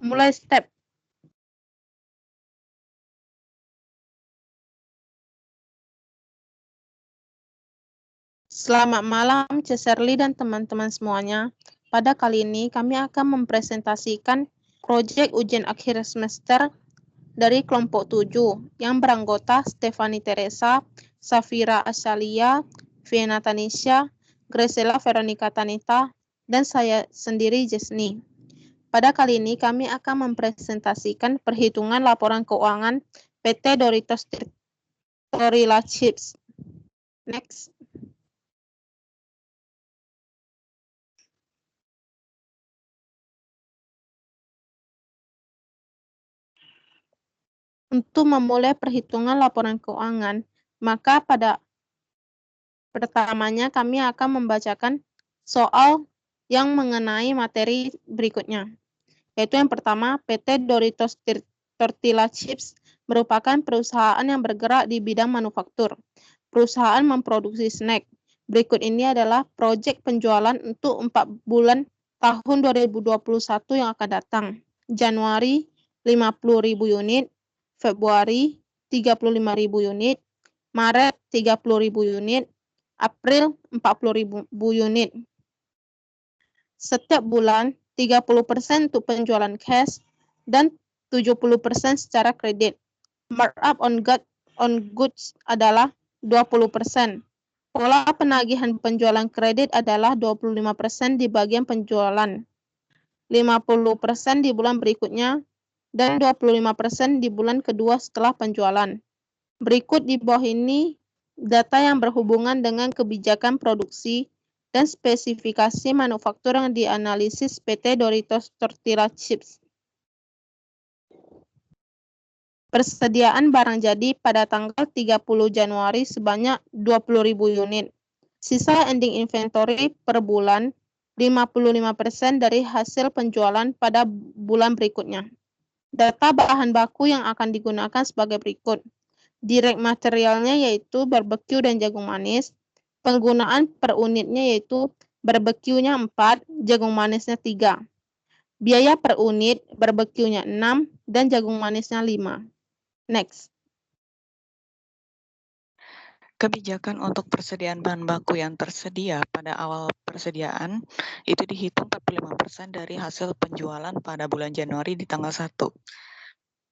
Mulai step. Selamat malam, Ceserly dan teman-teman semuanya. Pada kali ini kami akan mempresentasikan proyek ujian akhir semester dari kelompok 7 yang beranggota Stefani Teresa, Safira Asalia, Vienna Tanisha, Graciela Veronica Tanita, dan saya sendiri Jesni. Pada kali ini kami akan mempresentasikan perhitungan laporan keuangan PT Doritos Torilla Chips. Next. Untuk memulai perhitungan laporan keuangan, maka pada pertamanya kami akan membacakan soal yang mengenai materi berikutnya. Yaitu yang pertama, PT Doritos Tortilla Chips merupakan perusahaan yang bergerak di bidang manufaktur. Perusahaan memproduksi snack. Berikut ini adalah proyek penjualan untuk 4 bulan tahun 2021 yang akan datang. Januari 50.000 unit, Februari 35.000 unit, Maret 30.000 unit, April 40.000 unit. Setiap bulan 30% untuk penjualan cash dan 70% secara kredit. Markup on goods adalah 20%. Pola penagihan penjualan kredit adalah 25% di bagian penjualan, 50% di bulan berikutnya, dan 25% di bulan kedua setelah penjualan. Berikut di bawah ini data yang berhubungan dengan kebijakan produksi dan spesifikasi manufaktur yang dianalisis PT Doritos Tortilla Chips. Persediaan barang jadi pada tanggal 30 Januari sebanyak 20.000 unit. Sisa ending inventory per bulan 55% dari hasil penjualan pada bulan berikutnya. Data bahan baku yang akan digunakan sebagai berikut. Direct materialnya yaitu barbeque dan jagung manis. Penggunaan per unitnya yaitu barbeque-nya 4, jagung manisnya 3. Biaya per unit, barbeque-nya 6 dan jagung manisnya 5. Next. Kebijakan untuk persediaan bahan baku yang tersedia pada awal persediaan itu dihitung 45% dari hasil penjualan pada bulan Januari di tanggal 1.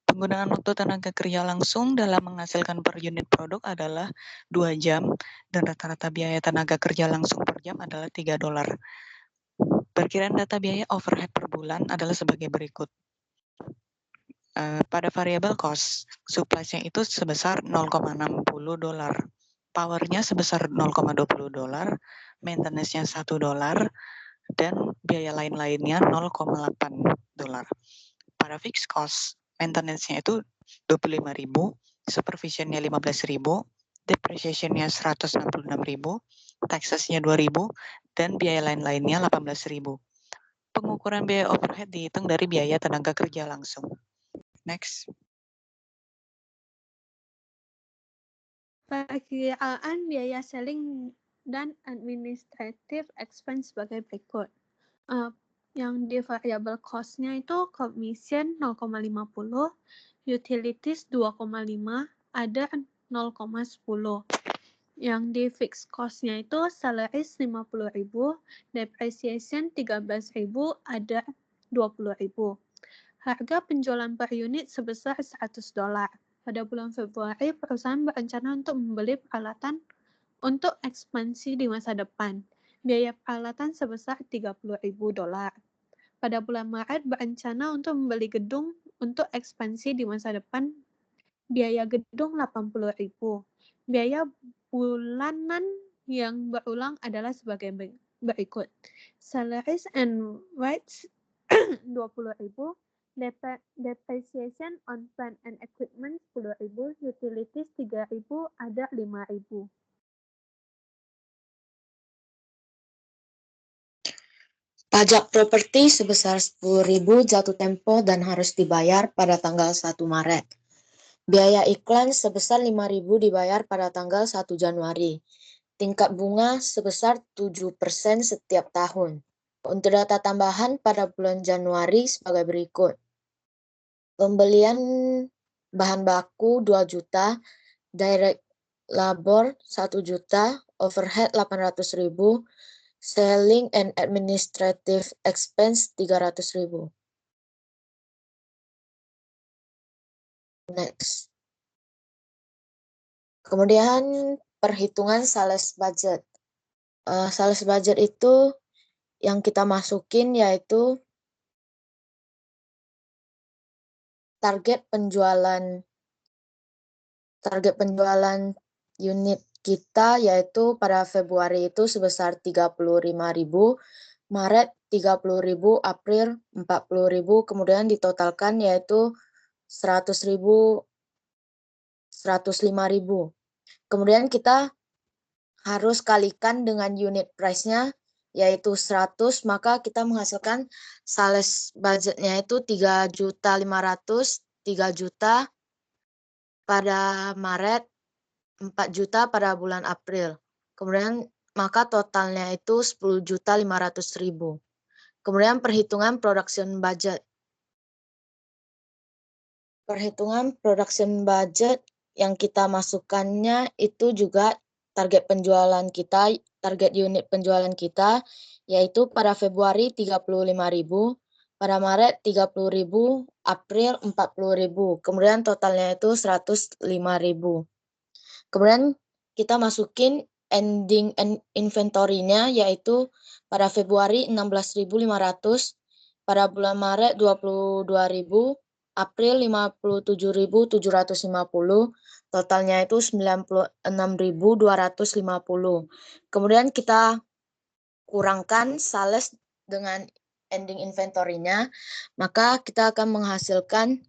Penggunaan waktu tenaga kerja langsung dalam menghasilkan per unit produk adalah 2 jam dan rata-rata biaya tenaga kerja langsung per jam adalah $3. Perkiraan data biaya overhead per bulan adalah sebagai berikut. Pada variable cost, supplies-nya itu sebesar $0,60, power-nya sebesar $0,20, maintenance-nya $1, dan biaya lain-lainnya $0,8. Pada fixed cost, maintenance-nya itu $25.000, supervision-nya $15.000, depreciation-nya $166.000, taxes-nya $2.000, dan biaya lain-lainnya $18.000. Pengukuran biaya overhead dihitung dari biaya tenaga kerja langsung. Next. Perkiraan biaya selling dan administrative expense sebagai berikut. Yang di variable cost-nya itu commission 0,50, utilities 2,5, ada 0,10. Yang di fixed cost-nya itu salaries 50.000, depreciation 13.000, ada 20.000. Harga penjualan per unit sebesar $100. Pada bulan Februari, perusahaan berencana untuk membeli peralatan untuk ekspansi di masa depan. Biaya peralatan sebesar $30.000. Pada bulan Maret, berencana untuk membeli gedung untuk ekspansi di masa depan. Biaya gedung $80.000. Biaya bulanan yang berulang adalah sebagai berikut. Salaries and rates 20.000. Depreciation on plant and equipment 10.000, utilities 3.000, ada 5.000. Pajak properti sebesar 10.000 jatuh tempo dan harus dibayar pada tanggal 1 Maret. Biaya iklan sebesar 5.000 dibayar pada tanggal 1 Januari. Tingkat bunga sebesar 7% setiap tahun. Untuk data tambahan pada bulan Januari sebagai berikut. Pembelian bahan baku 2 juta, direct labor 1 juta, overhead 800.000, selling and administrative expense 300.000. Next. Kemudian perhitungan sales budget. Sales budget itu yang kita masukin yaitu target penjualan unit kita yaitu pada Februari itu sebesar 35.000, Maret 30.000, April 40.000, kemudian ditotalkan yaitu 100.000, 105.000. Kemudian kita harus kalikan dengan unit price-nya yaitu 100, maka kita menghasilkan sales budgetnya itu 3.500.000, 3 juta pada Maret, 4 juta pada bulan April. Kemudian maka totalnya itu 10.500.000. Kemudian perhitungan production budget. Perhitungan production budget yang kita masukkannya itu juga target penjualan kita, target unit penjualan kita yaitu pada Februari 35.000, pada Maret 30.000, April 40.000. Kemudian totalnya itu 105.000. Kemudian kita masukin ending inventory-nya yaitu pada Februari 16.500, pada bulan Maret 22.000, April 57.750, totalnya itu 96.250. Kemudian kita kurangkan sales dengan ending inventory-nya, maka kita akan menghasilkan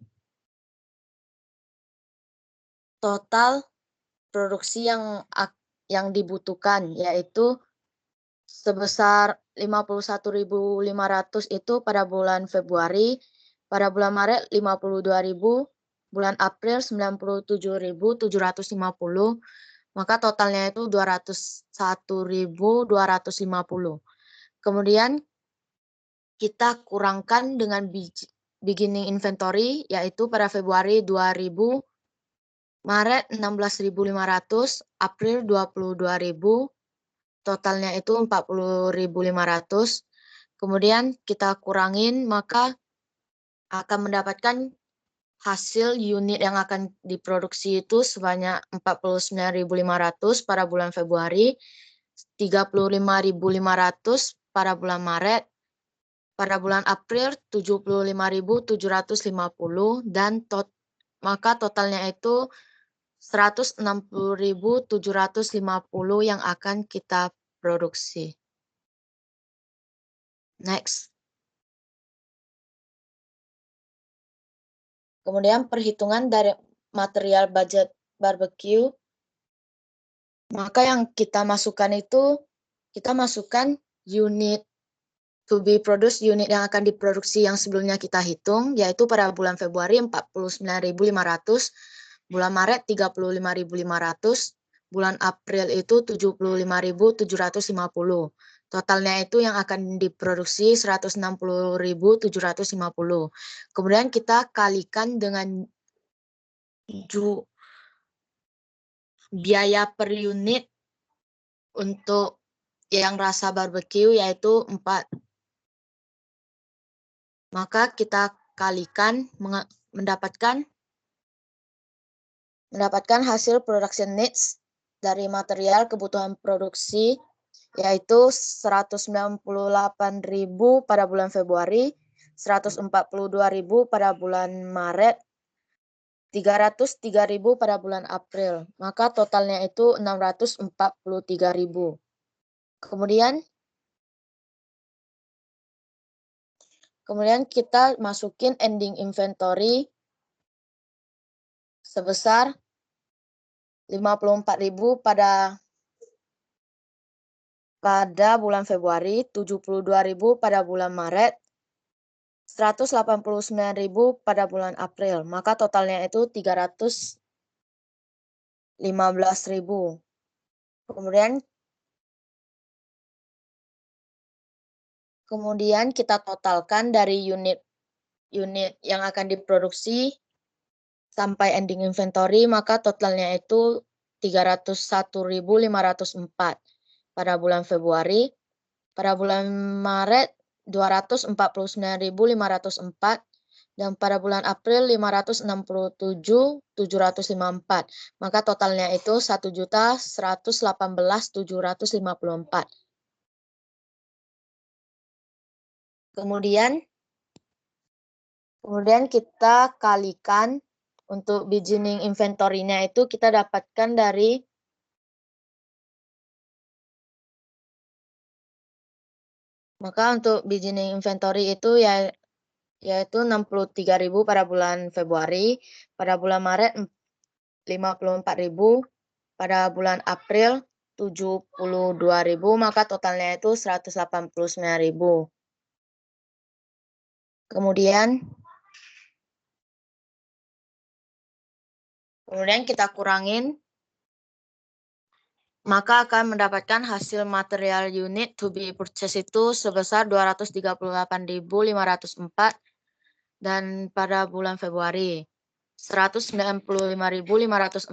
total produksi yang dibutuhkan yaitu sebesar 51.500 itu pada bulan Februari, pada bulan Maret 52.000, bulan April 97.750, maka totalnya itu 201.250. Kemudian kita kurangkan dengan beginning inventory yaitu pada Februari 2.000, Maret 16.500, April 22.000, totalnya itu 40.500. Kemudian kita kurangin maka akan mendapatkan hasil unit yang akan diproduksi itu sebanyak 49.500 pada bulan Februari, 35.500 pada bulan Maret, pada bulan April 75.750 dan maka totalnya itu 160.750 yang akan kita produksi. Next. Kemudian perhitungan dari material budget barbecue. Maka yang kita masukkan itu, kita masukkan unit to be produced, unit yang akan diproduksi yang sebelumnya kita hitung, yaitu pada bulan Februari 49.500, bulan Maret 35.500, bulan April itu 75.750. Totalnya itu yang akan diproduksi 160.750. Kemudian kita kalikan dengan biaya per unit untuk yang rasa barbecue yaitu 4. Maka kita kalikan mendapatkan hasil production needs dari material kebutuhan produksi yaitu 198.000 pada bulan Februari, 142.000 pada bulan Maret, 303.000 pada bulan April. Maka totalnya itu 643.000. Kemudian kita masukin ending inventory sebesar 54.000 pada bulan Februari, 72.000 pada bulan Maret, 189.000 pada bulan April. Maka totalnya itu 315.000. Kemudian kita totalkan dari unit unit yang akan diproduksi sampai ending inventory, maka totalnya itu 301.504 pada bulan Februari. Pada bulan Maret 249.504 dan pada bulan April 567.754. Maka totalnya itu 1.118.754. Kemudian kita kalikan untuk beginning inventory-nya itu kita dapatkan dari untuk beginning inventory itu yaitu 63.000 pada bulan Februari, pada bulan Maret 54.000, pada bulan April 72.000, maka totalnya itu 189.000. Kemudian kita kurangin, maka akan mendapatkan hasil material unit to be purchased itu sebesar 238.504 dan pada bulan Februari, 195.504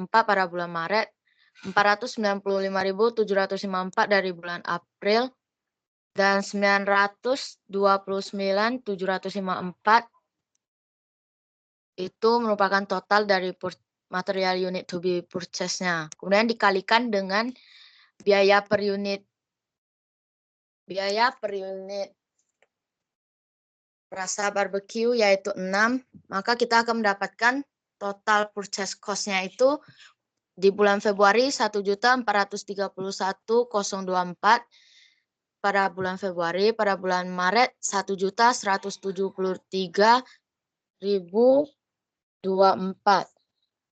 pada bulan Maret, 495.754 dari bulan April, dan 929.754 itu merupakan total dari material unit to be purchased-nya. Kemudian dikalikan dengan biaya per unit rasa barbecue yaitu 6, maka kita akan mendapatkan total purchase cost-nya itu di bulan Februari 1.431.024 pada bulan Februari, pada bulan Maret 1.173.024.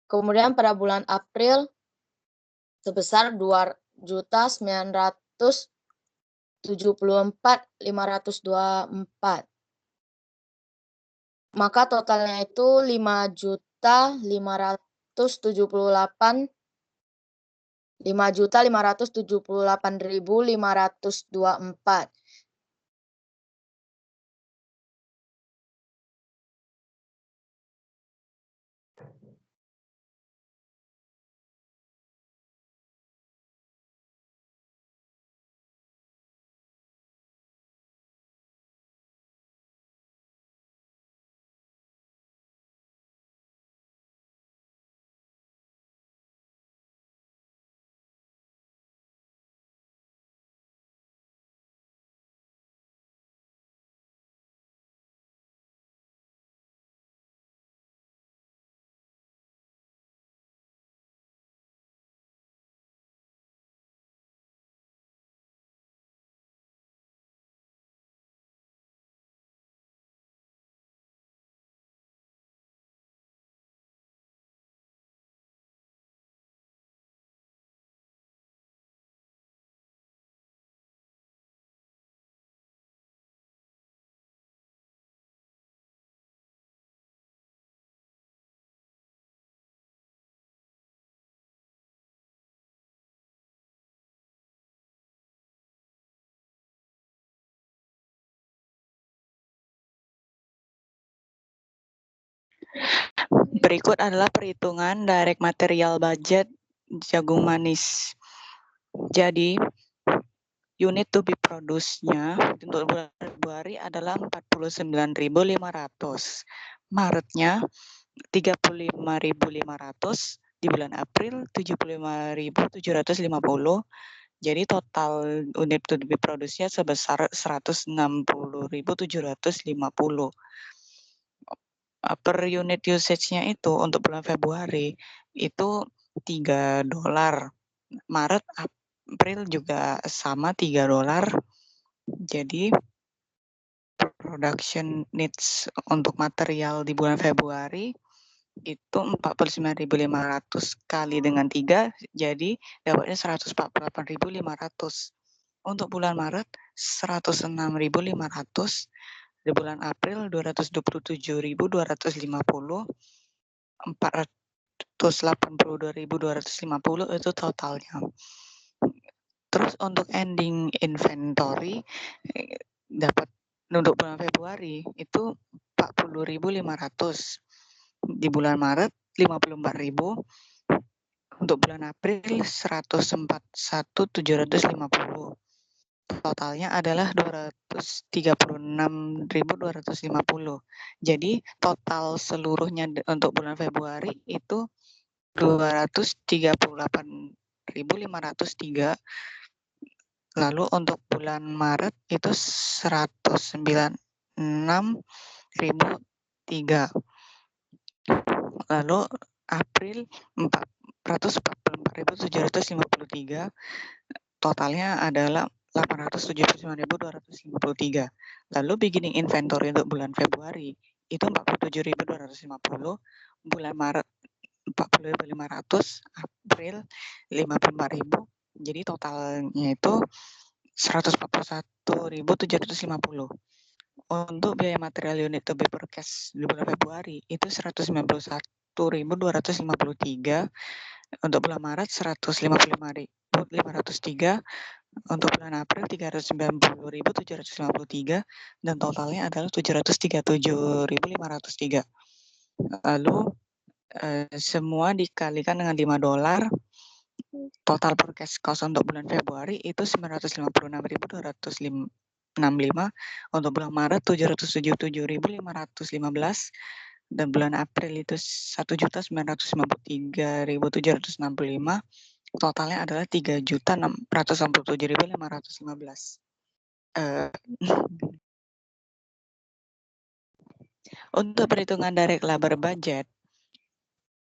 Kemudian pada bulan April sebesar 2.974.524. Maka totalnya itu 5.578.524. Berikut adalah perhitungan direct material budget jagung manis. Jadi, unit to be produce-nya untuk bulan Februari adalah 49.500. Maretnya 35.500, di bulan April 75.750. Jadi total unit to be produce-nya sebesar 160.750. Per unit usage-nya itu untuk bulan Februari itu $3. Maret, April juga sama $3. Jadi production needs untuk material di bulan Februari itu 45.500 kali dengan 3, jadi dapatnya 148.500. Untuk bulan Maret 106.500. Di bulan April 227.250, 482.250 itu totalnya. Terus untuk ending inventory dapat untuk bulan Februari itu 40.500. Di bulan Maret 54.000. Untuk bulan April 141.750. Totalnya adalah 236.250. Jadi total seluruhnya untuk bulan Februari itu 238.503. Lalu untuk bulan Maret itu 196.003. Lalu April 444.753. Totalnya adalah 879.253. Lalu beginning inventory untuk bulan Februari itu 47.250, bulan Maret 40.500, April 54.000. Jadi totalnya itu 141.750. Untuk biaya material unit to be purchased di bulan Februari itu 191.253. Untuk bulan Maret 155.503. Untuk bulan April 390.753 dan totalnya adalah 737.503. Lalu semua dikalikan dengan $5. Total purchase cost untuk bulan Februari itu 956.265. Untuk bulan Maret 777.515 dan bulan April itu 1.953.765. Totalnya adalah 3.667.515. Untuk perhitungan direct labor budget,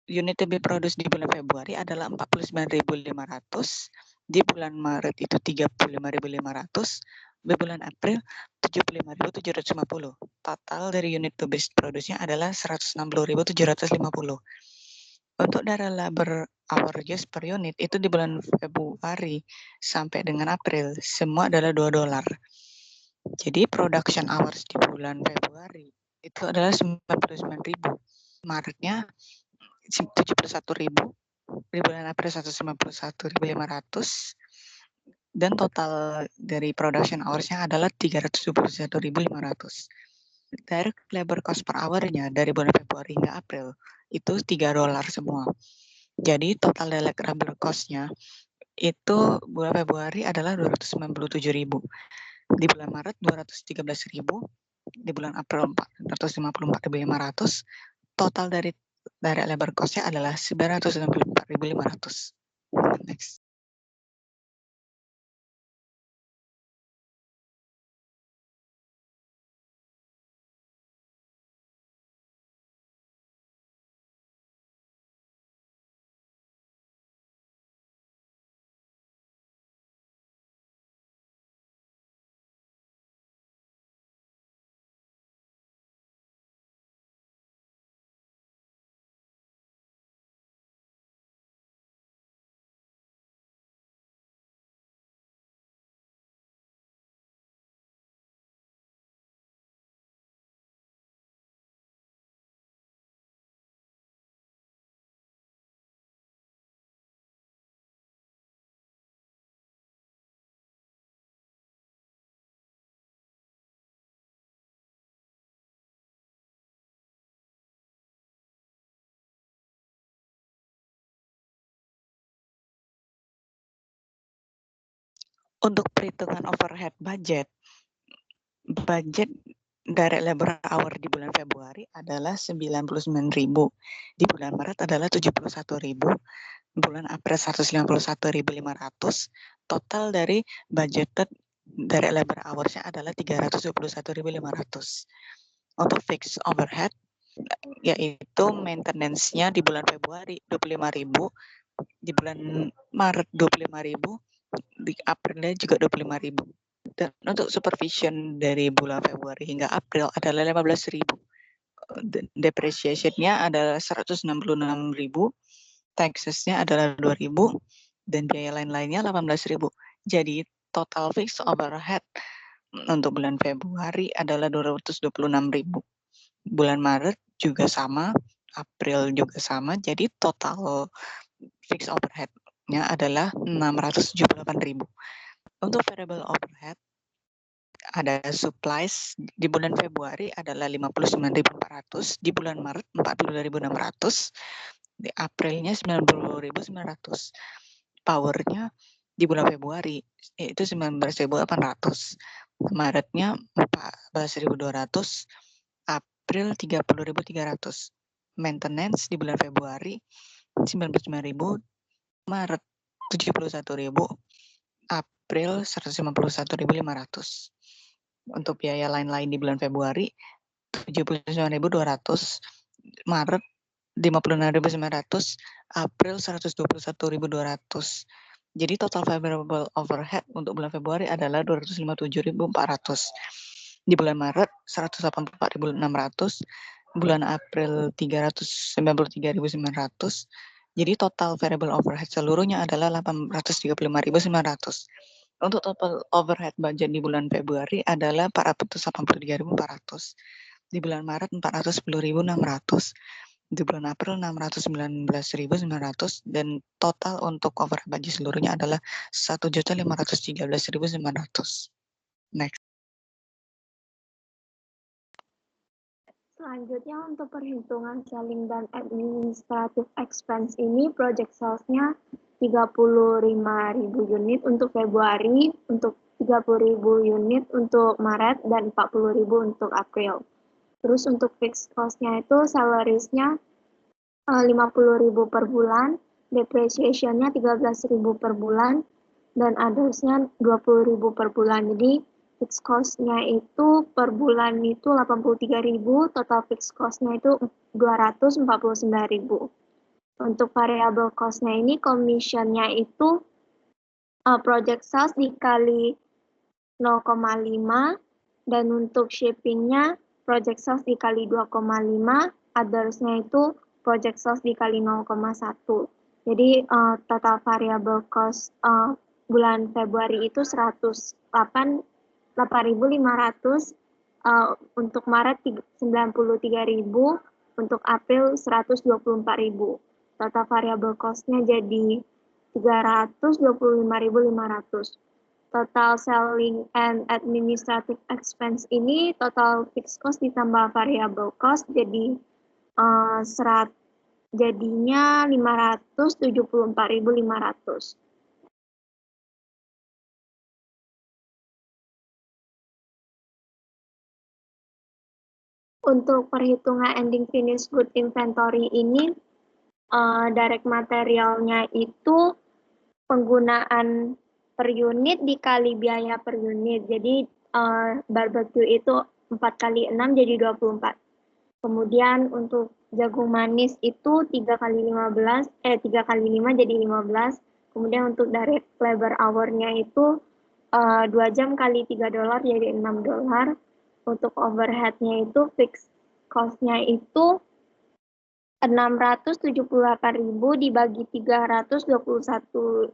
unit to be produced di bulan Februari adalah 49.500, di bulan Maret itu 35.500, di bulan April 75.750. Total dari unit to be produce-nya adalah 160.750. Untuk direct labor hour use per unit itu di bulan Februari sampai dengan April semua adalah $2. Jadi production hours di bulan Februari itu adalah 99.000. Maretnya 71.000, di bulan April 191.500, dan total dari production hours-nya adalah 371.500. Direct labor cost per hour-nya dari bulan Februari hingga April itu $3 semua. Jadi total direct labor cost-nya itu bulan Februari adalah 297.000. Di bulan Maret 213.000, di bulan April 454.500. Total dari direct labor cost-nya adalah 994.500. Next. Untuk perhitungan overhead budget direct labor hour di bulan Februari adalah 99.000, di bulan Maret adalah 71.000, bulan April 151.500. Total dari budgeted direct labor hours-nya adalah 321.500. Untuk fixed overhead yaitu maintenance-nya di bulan Februari 25.000, di bulan Maret 25.000, di Aprilnya juga 25.000. Dan untuk supervision dari bulan Februari hingga April adalah 15.000. Depreciation-nya adalah 166.000, taxes-nya adalah 2.000, dan biaya lain-lainnya 18.000. Jadi total fixed overhead untuk bulan Februari adalah 226.000. Bulan Maret juga sama, April juga sama, jadi total fixed overhead-nya adalah 678.000. Untuk variable overhead ada supplies di bulan Februari adalah 59.400, di bulan Maret 40.600, di Aprilnya 90.900. Powernya di bulan Februari itu 19.800, Maretnya 14.200, April 30.300. Maintenance di bulan Februari 99.000, Maret 71.000, April 151.500. Untuk biaya lain-lain di bulan Februari 79.200, Maret 56.900, April 121.200. Jadi total variable overhead untuk bulan Februari adalah 257.400. Di bulan Maret 184.600, bulan April 393.900. Jadi total variable overhead seluruhnya adalah 835.900. Untuk total overhead budget di bulan Februari adalah 483.400. Di bulan Maret 410.600. Di bulan April 619.900 dan total untuk overhead budget seluruhnya adalah 1.513.900. Next. Selanjutnya untuk perhitungan selling dan administrative expense ini project sales-nya 35.000 unit untuk Februari, untuk 30.000 unit untuk Maret, dan 40.000 untuk April. Terus untuk fixed cost-nya itu salaries-nya 50.000 per bulan, depreciation-nya 13.000 per bulan, dan others-nya 20.000 per bulan. Jadi fixed cost-nya itu per bulan itu 83.000, total fixed cost-nya itu 249.000. Untuk variable cost-nya ini commission-nya itu project sales dikali 0,5, dan untuk shipping-nya project sales dikali 2,5, others-nya itu project sales dikali 0,1. Jadi total variable cost bulan Februari itu 8.500, untuk Maret 93.000, untuk April 124.000. Total variable cost-nya jadi 325.500. Total selling and administrative expense ini total fixed cost ditambah variable cost jadi jadinya 574.500. Untuk perhitungan ending finished good inventory ini direct materialnya itu penggunaan per unit dikali biaya per unit. Jadi barbecue itu 4 kali 6 jadi 24. Kemudian untuk jagung manis itu 3 kali 5 jadi 15. Kemudian untuk direct labor hour-nya itu 2 jam kali $3 jadi $6. Untuk overhead-nya itu fixed cost-nya itu 678.000 dibagi 321.500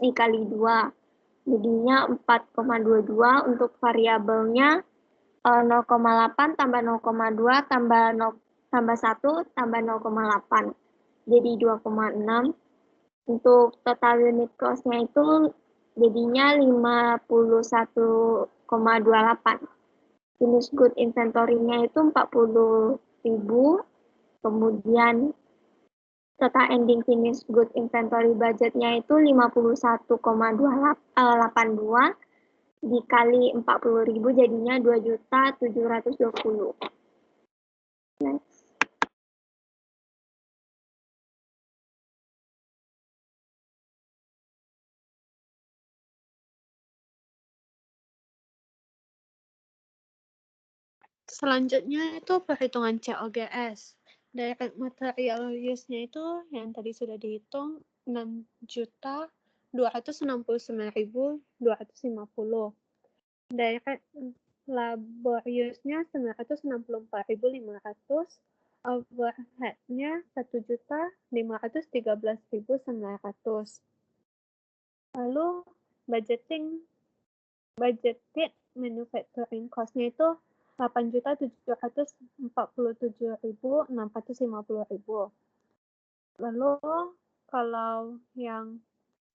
dikali 2. Jadinya 4,22. Untuk variabelnya 0,8 tambah 0,2 tambah 1 tambah 0,8. Jadi 2,6. Untuk total unit cost-nya itu jadinya 51,28. Finished good inventory-nya itu 40.000. Kemudian total ending finished good inventory budgetnya itu 51,82 dikali 40.000 jadinya 2.720.000. Next. Selanjutnya itu perhitungan COGS. Direct material use-nya itu yang tadi sudah dihitung 6.269.250. Direct labor use-nya 964.500. Overhead-nya 1.513.900. Lalu budgeted manufacturing cost-nya itu 8.747.650. Lalu kalau yang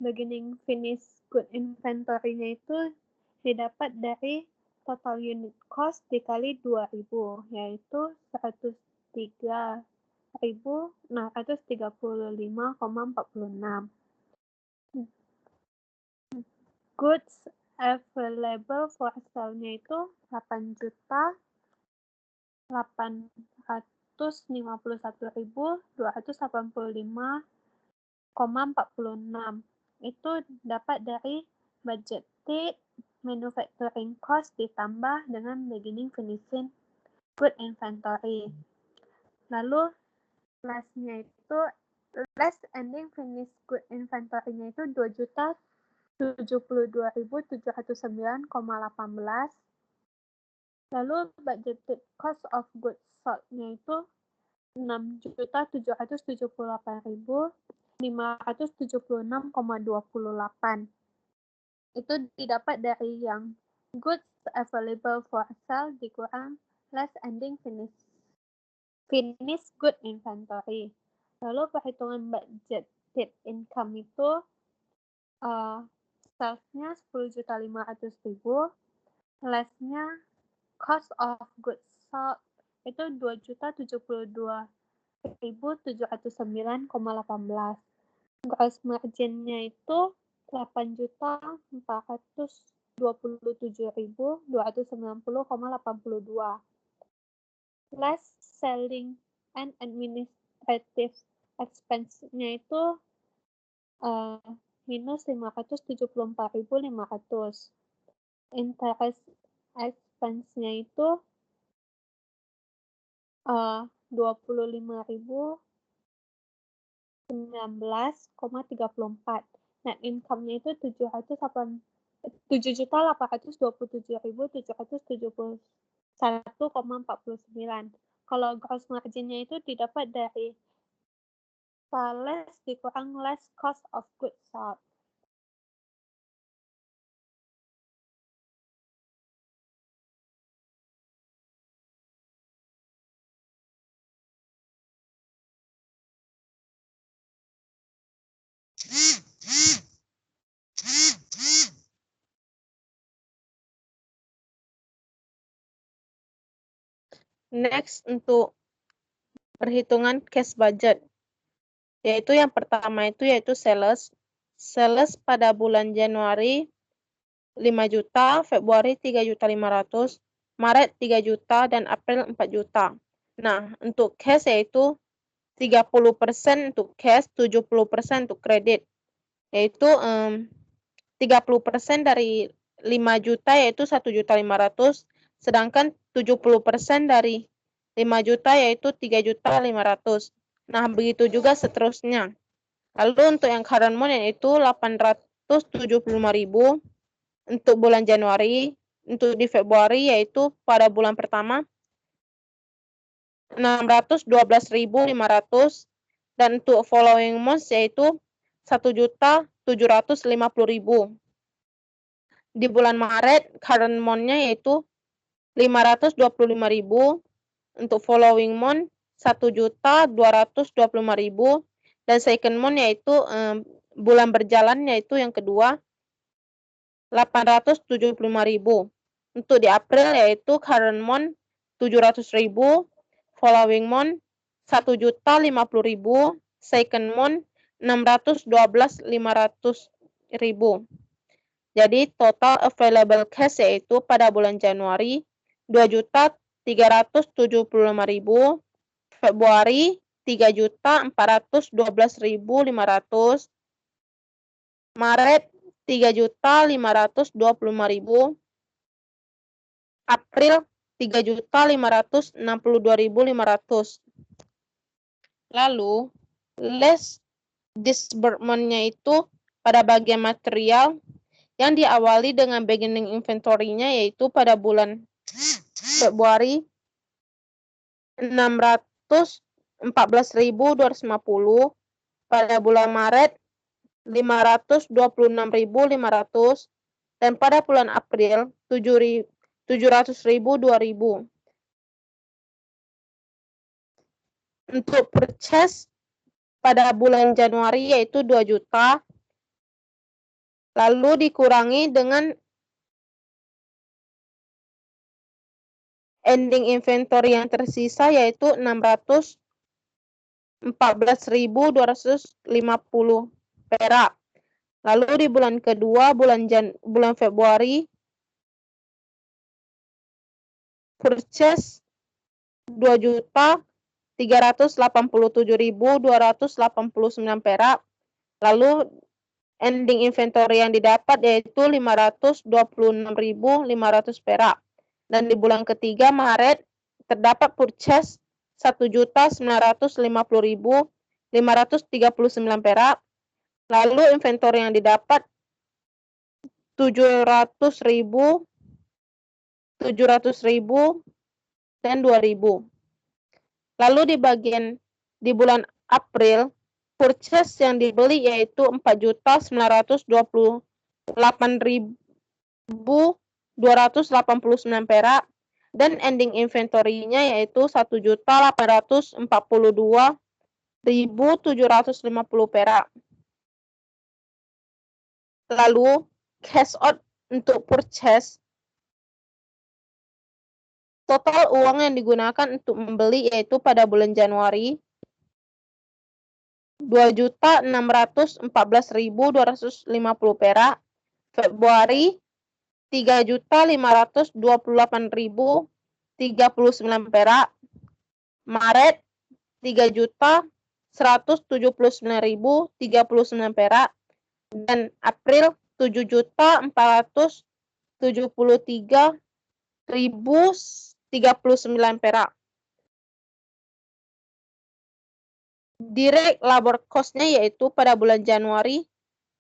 beginning finish good inventory-nya itu didapat dari total unit cost dikali 2.000, yaitu 103.635,46. Goods available for sale-nya itu 8.851.285,46. Itu dapat dari budgeted manufacturing cost ditambah dengan beginning finishing good inventory. Lalu last-nya itu last ending finished good inventory-nya itu 2.072.709,18. Lalu budgeted cost of goods sold-nya itu 6.778.576,28. Itu didapat dari yang goods available for sale dikurang last ending finished good inventory. Lalu perhitungan budgeted income itu sales-nya 10.500.000, less-nya cost of goods sold itu 2.072.709,18. Gross margin-nya itu 8.427.290,82. Less selling and administrative expense-nya itu minus 574.500. Interest expense-nya itu 25.019,34. Net income-nya itu 787.771,49. Kalau gross margin-nya itu didapat dari sales dikurang less cost of goods sold. Next, untuk perhitungan cash budget, yaitu yang pertama itu yaitu sales. Sales pada bulan Januari 5 juta, Februari 3.500.000, Maret 3 juta, dan April 4 juta. Nah, untuk cash yaitu 30% untuk cash, 70% untuk kredit. Yaitu 30% dari 5 juta yaitu 1.500.000, sedangkan 70% dari 5 juta yaitu 3.500.000. Nah, begitu juga seterusnya. Lalu untuk yang current month yaitu 875.000 untuk bulan Januari. Untuk di Februari yaitu pada bulan pertama 612.500, dan untuk following months yaitu 1.750.000. Di bulan Maret current month-nya yaitu 525.000, untuk following month 1.225.000, dan second month yaitu bulan berjalan yaitu yang kedua 875.000. Untuk di April yaitu current month 700.000, following month 1.050.000, second month 612.500.000. Jadi total available cash yaitu pada bulan Januari 2.375.000, Februari 3.412.500, Maret 3.525.000, April 3.562.500. Lalu less disbursement-nya itu pada bagian material yang diawali dengan beginning inventory-nya yaitu pada bulan Februari 614.250, pada bulan Maret 526.500, dan pada bulan April 700.000, 2.000. Untuk purchase pada bulan Januari yaitu 2 juta, lalu dikurangi dengan ending inventory yang tersisa yaitu 614.250 perak. Lalu di bulan kedua, bulan Februari, purchase 2.387.289 perak. Lalu ending inventory yang didapat yaitu 526.500 perak. Dan di bulan ketiga, Maret, terdapat purchase 1.950.539 perak. Lalu inventory yang didapat 700.000 dan 2.000. Lalu di bulan April, purchase yang dibeli yaitu 4.928.289 perak, dan ending inventory-nya yaitu 1.842.750 perak. Lalu cash out untuk purchase, total uang yang digunakan untuk membeli yaitu pada bulan Januari 2.614.250 perak, Februari 3.528.039 perak, Maret 3.179.039 perak, dan April 7.473.039 perak. Direct labor cost-nya yaitu pada bulan Januari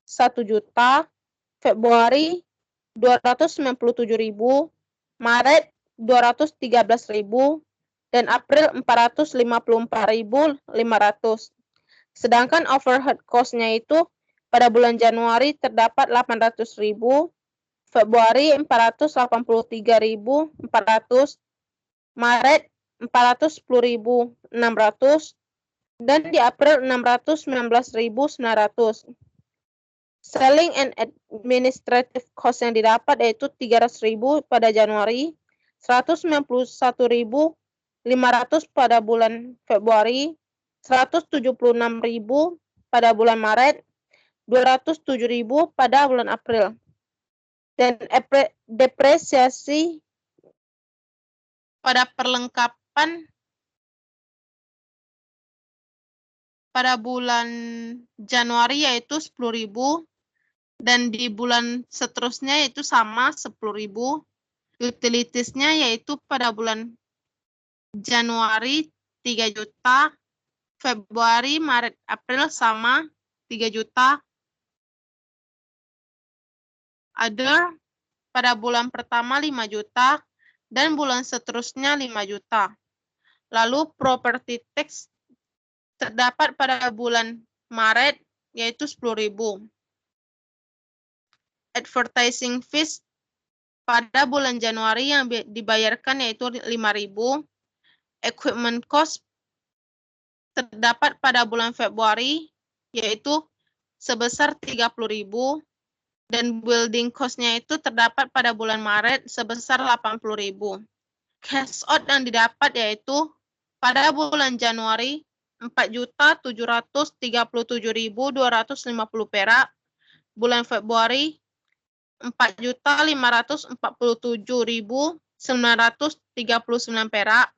1 juta, Februari 297.000, Maret 213.000, dan April 454.500. Sedangkan overhead cost-nya itu pada bulan Januari terdapat 800.000, Februari 483.400, Maret 410.600, dan di April 619.900. Selling and administrative cost yang didapat yaitu 300.000 pada Januari, 191.500 pada bulan Februari, 176.000 pada bulan Maret, 207.000 pada bulan April. Dan depresiasi pada perlengkapan pada bulan Januari yaitu 10.000, dan di bulan seterusnya yaitu sama 10.000. Utilitiesnya yaitu pada bulan Januari 3 juta, Februari, Maret, April sama 3 juta. Other pada bulan pertama 5 juta, dan bulan seterusnya 5 juta. Lalu property tax terdapat pada bulan Maret yaitu 10.000. Advertising fees pada bulan Januari yang dibayarkan yaitu 5.000. Equipment cost terdapat pada bulan Februari yaitu sebesar 30.000, dan building cost-nya itu terdapat pada bulan Maret sebesar 80.000. Cash out yang didapat yaitu pada bulan Januari 4.737.250 perak, bulan Februari 4.547.939 perak,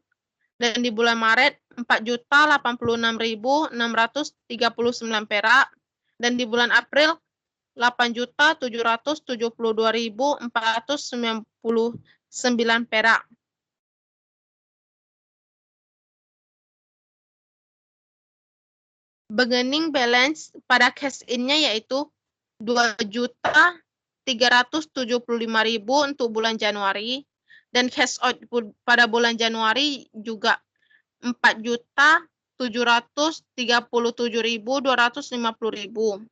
dan di bulan Maret 4.086.639 perak, dan di bulan April 8.772.499 perak. Beginning balance pada cash in-nya yaitu 2.375.000 untuk bulan Januari, dan cash out pada bulan Januari juga 4.737.250.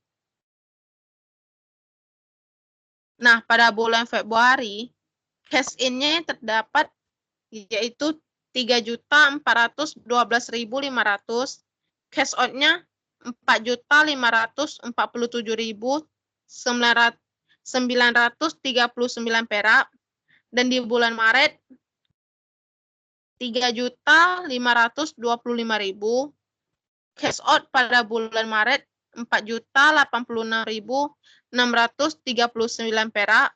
Nah, pada bulan Februari cash in-nya yang terdapat yaitu 3.412.500, cash out-nya 4.547.939 perak, dan di bulan Maret 3.525.000. Cash out pada bulan Maret 4.086.639 perak.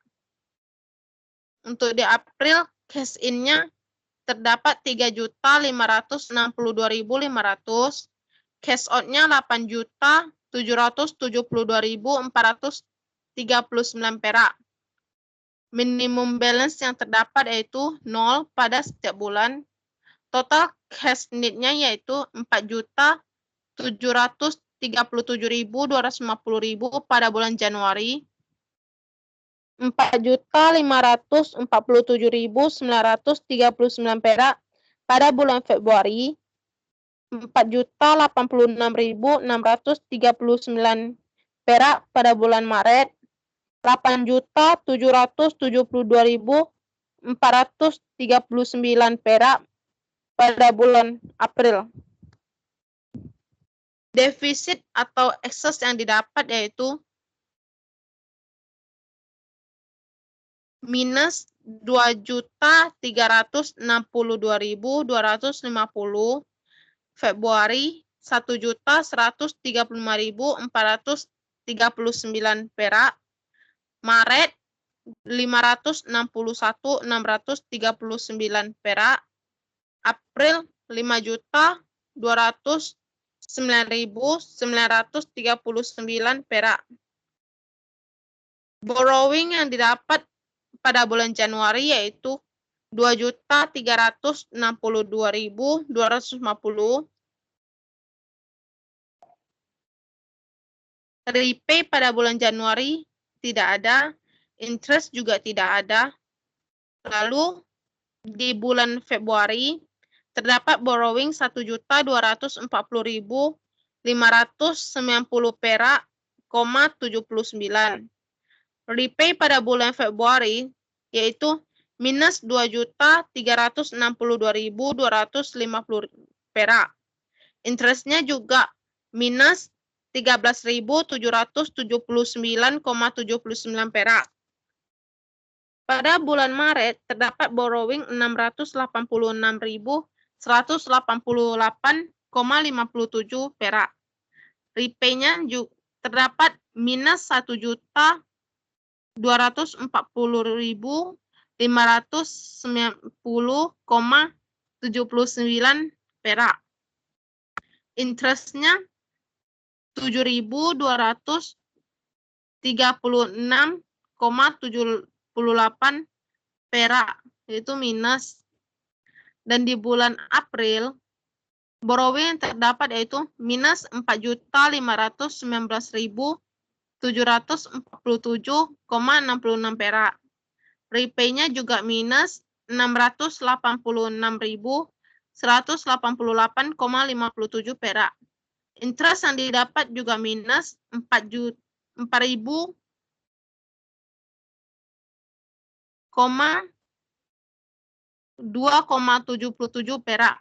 Untuk di April, cash in-nya terdapat 3.562.500. Cash out-nya 8.772.439 perak. Minimum balance yang terdapat yaitu 0 pada setiap bulan. Total cash need-nya yaitu 4.737.250.000 pada bulan Januari, 4.547.939 perak pada bulan Februari, 4.086.639 perak pada bulan Maret, 8.072.439 perak pada bulan April. Defisit atau excess yang didapat yaitu minus 2.362.250 Februari 1.135.439 perak, Maret 561.639 perak, April 5.209.939 perak. Borrowing yang didapat pada bulan Januari yaitu 2.362.250. Repay pada bulan Januari tidak ada, interest juga tidak ada. Lalu di bulan Februari terdapat borrowing 1.240.590 perak, 79. Repay pada bulan Februari yaitu minus 2.362.250 perak. Interestnya juga minus 13.779,79 perak. Pada bulan Maret terdapat borrowing 688.188,57 perak. Repay-nya juga terdapat minus 1.240.590,79 perak. Interestnya 7.236,78 perak, yaitu minus. Dan di bulan April, borrowing yang terdapat yaitu minus 4.519.747,66 perak. Repay-nya juga minus 689.188,57 perak. Interest yang didapat juga minus 4.000,2,77 perak.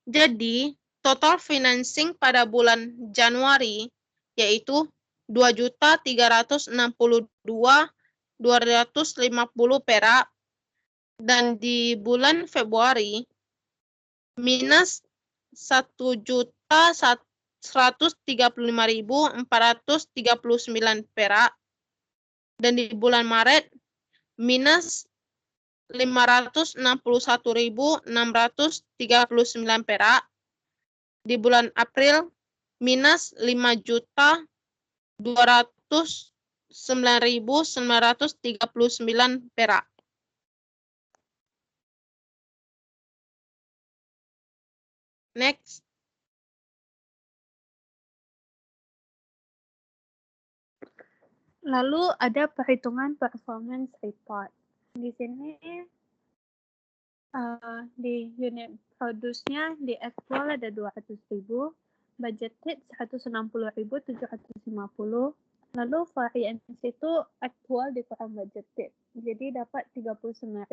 Jadi, total financing pada bulan Januari yaitu 2.362.250 perak, dan di bulan Februari minus 1.135.439 perak, dan di bulan Maret minus 561.639 perak, di bulan April minus 5.209.939 perak. Next. Lalu ada perhitungan performance report. Di sini di unit produce-nya di actual ada 200.000, budgeted 160.750. Lalu variance itu actual dikurang budgeted. Jadi dapat 39.250.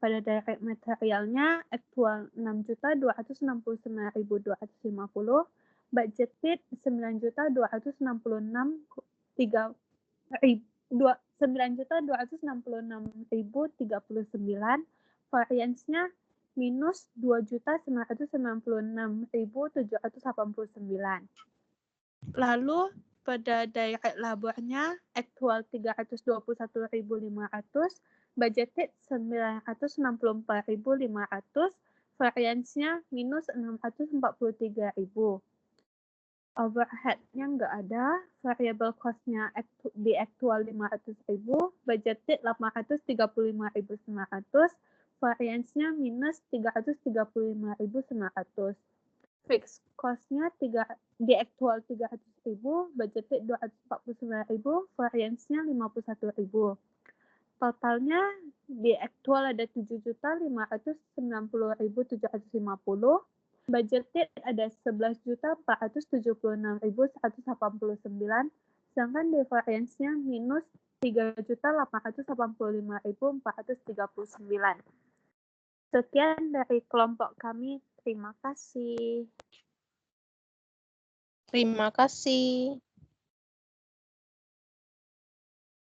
Pada direct materialnya actual 6.269.250, budgeted 9.266.039, variansnya minus 2.996.789. Lalu pada direct labornya aktual 321.500, budgeted 964.500, variansnya minus 643.000. Overhead-nya nggak ada, variable cost-nya di aktual 500.000, budgeted 835.900, variansnya minus 335.900. Fixed cost-nya di aktual 300.000, budgeted 249.000, variansnya 51.000. Totalnya di aktual ada 7.590.750, budgeted ada 11.476.189, sedangkan di variansnya minus 3.885.439. Sekian dari kelompok kami. Terima kasih. Terima kasih.